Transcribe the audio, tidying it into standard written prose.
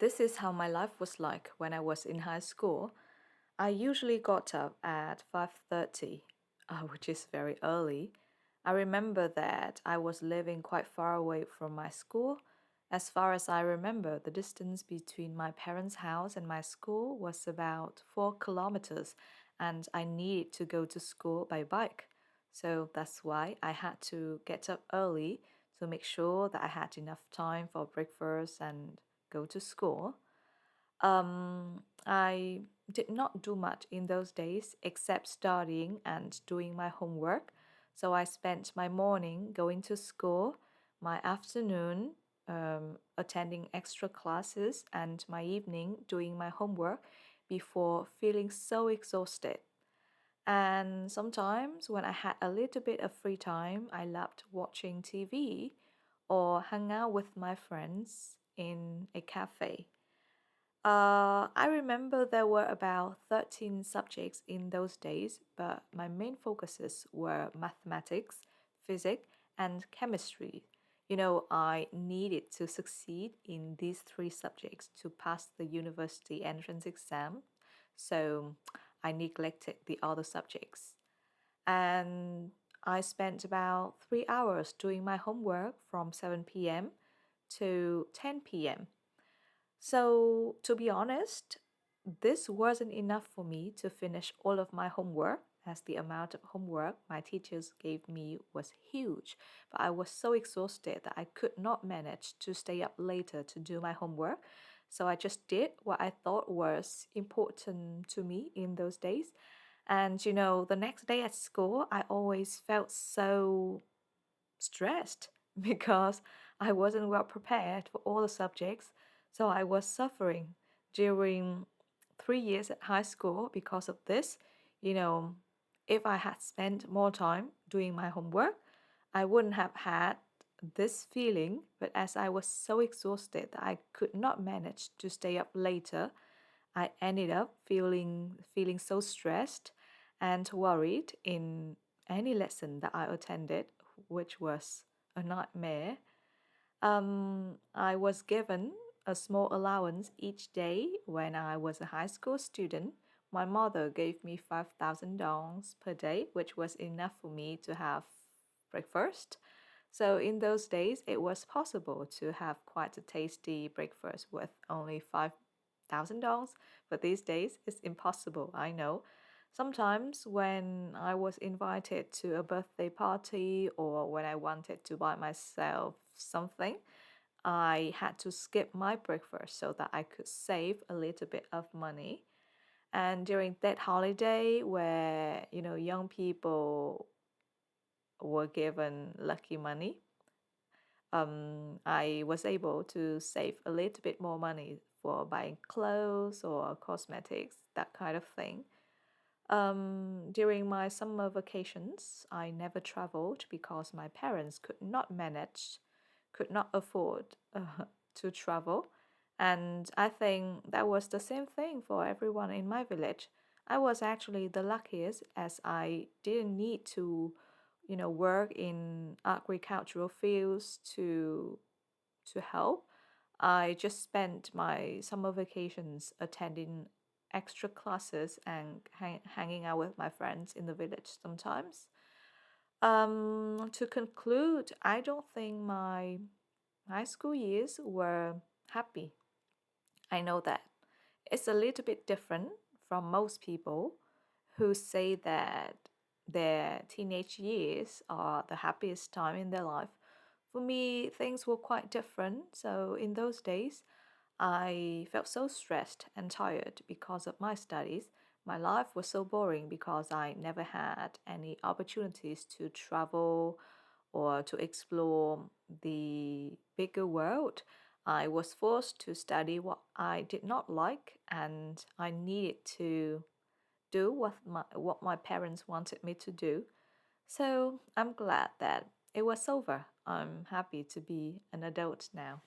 This is how my life was like when I was in high school. I usually got up at 5:30, which is very early. I remember that I was living quite far away from my school. As far as I remember, the distance between my parents' house and my school was about 4 kilometers, and I needed to go to school by bike. So that's why I had to get up early to make sure that I had enough time for breakfast and go to school. I did not do much in those days except studying and doing my homework. So I spent my morning going to school, my afternoon attending extra classes, and my evening doing my homework before feeling so exhausted. And sometimes, when I had a little bit of free time, I loved watching TV or hang out with my friends in a cafe. I remember there were about 13 subjects in those days, but my main focuses were mathematics, physics, and chemistry. I needed to succeed in these three subjects to pass the university entrance exam, so I neglected the other subjects. And I spent about 3 hours doing my homework from 7 p.m. to 10 p.m. So, to be honest, this wasn't enough for me to finish all of my homework, as the amount of homework my teachers gave me was huge. But I was so exhausted that I could not manage to stay up later to do my homework. So I just did what I thought was important to me in those days. And the next day at school, I always felt so stressed because I wasn't well prepared for all the subjects. So I was suffering during 3 years at high school because of this. You know, if I had spent more time doing my homework, I wouldn't have had this feeling. But as I was so exhausted that I could not manage to stay up later, I ended up feeling so stressed and worried in any lesson that I attended, which was a nightmare. I was given a small allowance each day when I was a high school student. My mother gave me $5,000 per day, which was enough for me to have breakfast. So in those days, it was possible to have quite a tasty breakfast with only $5,000. But these days, it's impossible, I know. Sometimes, when I was invited to a birthday party or when I wanted to buy myself something, I had to skip my breakfast so that I could save a little bit of money. And during that holiday, where young people were given lucky money, I was able to save a little bit more money for buying clothes or cosmetics, that kind of thing. During my summer vacations, I never traveled because my parents could not afford to travel. And I think that was the same thing for everyone in my village. I was actually the luckiest as I didn't need to, work in agricultural fields to help. I just spent my summer vacations attending extra classes and hanging out with my friends in the village sometimes. To conclude, I don't think my high school years were happy. I know that it's a little bit different from most people who say that their teenage years are the happiest time in their life. For me, things were quite different. So, in those days, I felt so stressed and tired because of my studies. My life was so boring because I never had any opportunities to travel or to explore the bigger world. I was forced to study what I did not like, and I needed to do what my parents wanted me to do. So I'm glad that it was over. I'm happy to be an adult now.